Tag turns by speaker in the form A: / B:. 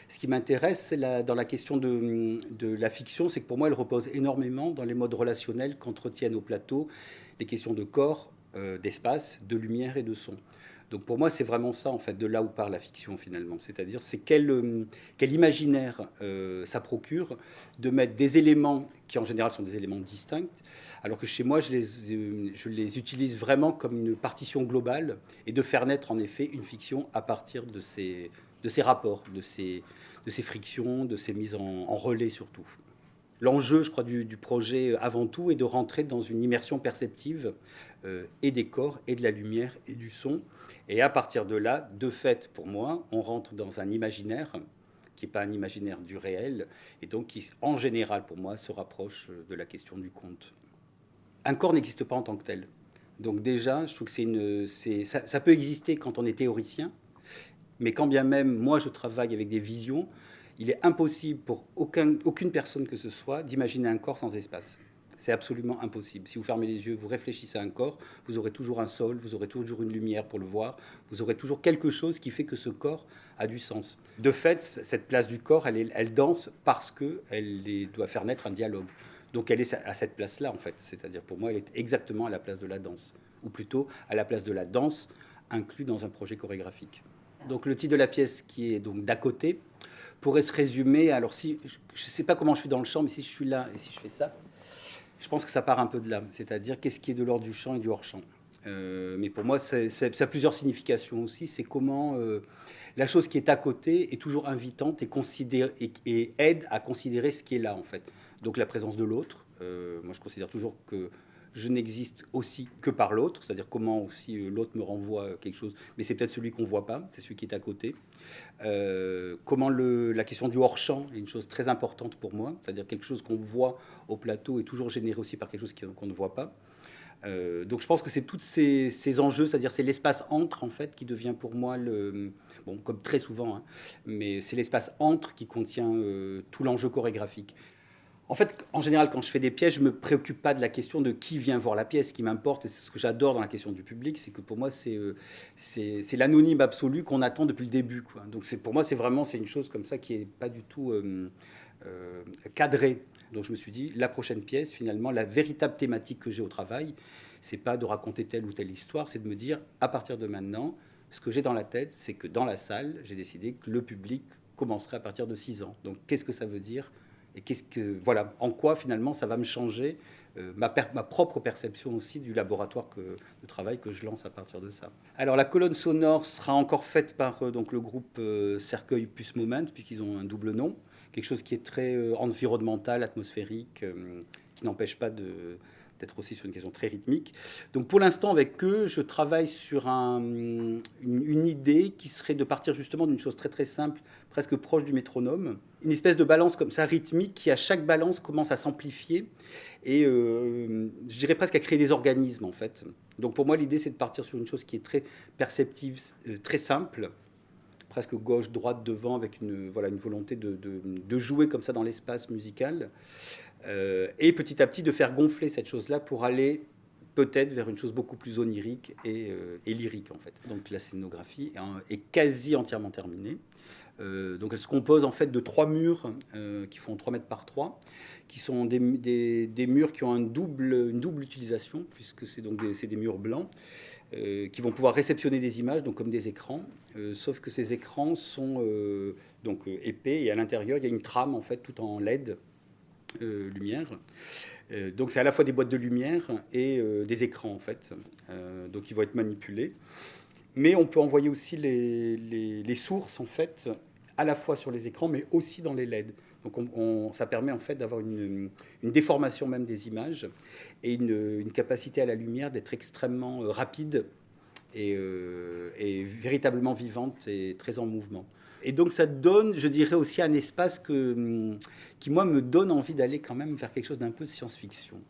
A: Ce qui m'intéresse, dans la question de la fiction, c'est que pour moi, elle repose énormément dans les modes relationnels qu'entretiennent au plateau les questions de corps, d'espace, de lumière et de son. Donc pour moi, c'est vraiment ça, en fait, de là où part la fiction, finalement. C'est-à-dire, c'est quel imaginaire ça procure de mettre des éléments qui, en général, sont des éléments distincts, alors que chez moi, je les utilise vraiment comme une partition globale et de faire naître, en effet, une fiction à partir de ces rapports, de ces frictions, de ces mises en relais, surtout. L'enjeu, je crois, du projet, avant tout, est de rentrer dans une immersion perceptive et des corps, et de la lumière, et du son. Et à partir de là, de fait, pour moi, on rentre dans un imaginaire qui n'est pas un imaginaire du réel, et donc qui, en général, pour moi, se rapproche de la question du conte. Un corps n'existe pas en tant que tel. Donc déjà, je trouve que ça peut exister quand on est théoricien, mais quand bien même, moi, je travaille avec des visions, il est impossible pour aucune personne que ce soit d'imaginer un corps sans espace. C'est absolument impossible. Si vous fermez les yeux, vous réfléchissez à un corps, vous aurez toujours un sol, vous aurez toujours une lumière pour le voir, vous aurez toujours quelque chose qui fait que ce corps a du sens. De fait, cette place du corps, elle danse parce qu'elle doit faire naître un dialogue. Donc elle est à cette place-là, en fait. C'est-à-dire, pour moi, elle est exactement à la place de la danse. Ou plutôt, à la place de la danse inclus dans un projet chorégraphique. Donc le titre de la pièce, qui est donc d'à côté, pourrait se résumer. Alors si je ne sais pas comment je suis dans le chant, mais si je suis là et si je fais ça, je pense que ça part un peu de là. C'est-à-dire qu'est-ce qui est de l'ordre du chant et du hors-champ. Mais pour moi, ça a plusieurs significations aussi. C'est comment la chose qui est à côté est toujours invitante et aide à considérer ce qui est là, en fait. Donc la présence de l'autre. Moi, je considère toujours que je n'existe aussi que par l'autre, c'est-à-dire comment aussi l'autre me renvoie quelque chose, mais c'est peut-être celui qu'on ne voit pas, c'est celui qui est à côté. Comment la question du hors-champ est une chose très importante pour moi, c'est-à-dire quelque chose qu'on voit au plateau est toujours généré aussi par quelque chose qu'on ne voit pas. Donc je pense que c'est tous ces enjeux, c'est-à-dire c'est l'espace entre, en fait, qui devient pour moi bon, comme très souvent, hein, mais c'est l'espace entre qui contient tout l'enjeu chorégraphique. En fait, en général, quand je fais des pièces, je ne me préoccupe pas de la question de qui vient voir la pièce. Ce qui m'importe, et c'est ce que j'adore dans la question du public, c'est que pour moi, c'est l'anonyme absolu qu'on attend depuis le début, quoi. Donc pour moi, c'est une chose comme ça qui n'est pas du tout cadrée. Donc je me suis dit, la prochaine pièce, finalement, la véritable thématique que j'ai au travail, c'est pas de raconter telle ou telle histoire, c'est de me dire, à partir de maintenant, ce que j'ai dans la tête, c'est que dans la salle, j'ai décidé que le public commencerait à partir de 6 ans. Donc qu'est-ce que ça veut dire ? Et voilà, en quoi finalement ça va me changer ma propre perception aussi du laboratoire de travail que je lance à partir de ça. Alors la colonne sonore sera encore faite par donc, le groupe Cercueil plus Moment, puisqu'ils ont un double nom, quelque chose qui est très environnemental, atmosphérique, qui n'empêche pas d'être aussi sur une question très rythmique. Donc pour l'instant, avec eux, je travaille sur une idée qui serait de partir justement d'une chose très très simple, presque proche du métronome, une espèce de balance comme ça rythmique qui à chaque balance commence à s'amplifier et je dirais presque à créer des organismes, en fait. Donc pour moi, l'idée, c'est de partir sur une chose qui est très perceptive, très simple, presque gauche, droite, devant, avec une volonté de jouer comme ça dans l'espace musical. Et petit à petit de faire gonfler cette chose-là pour aller peut-être vers une chose beaucoup plus onirique et lyrique, en fait. Donc la scénographie est quasi entièrement terminée. Donc elle se compose en fait de 3 murs qui font 3 mètres par 3, qui sont des murs qui ont une double utilisation, puisque c'est des murs blancs, qui vont pouvoir réceptionner des images, donc comme des écrans, sauf que ces écrans sont donc épais, et à l'intérieur il y a une trame en fait tout en LED, lumière. Donc c'est à la fois des boîtes de lumière et des écrans en fait, donc ils vont être manipulés. Mais on peut envoyer aussi les sources en fait à la fois sur les écrans, mais aussi dans les LED. Donc ça permet en fait d'avoir une déformation même des images et une capacité à la lumière d'être extrêmement rapide et véritablement vivante et très en mouvement. Et donc ça donne, je dirais aussi, un espace qui, moi, me donne envie d'aller quand même vers quelque chose d'un peu de science-fiction.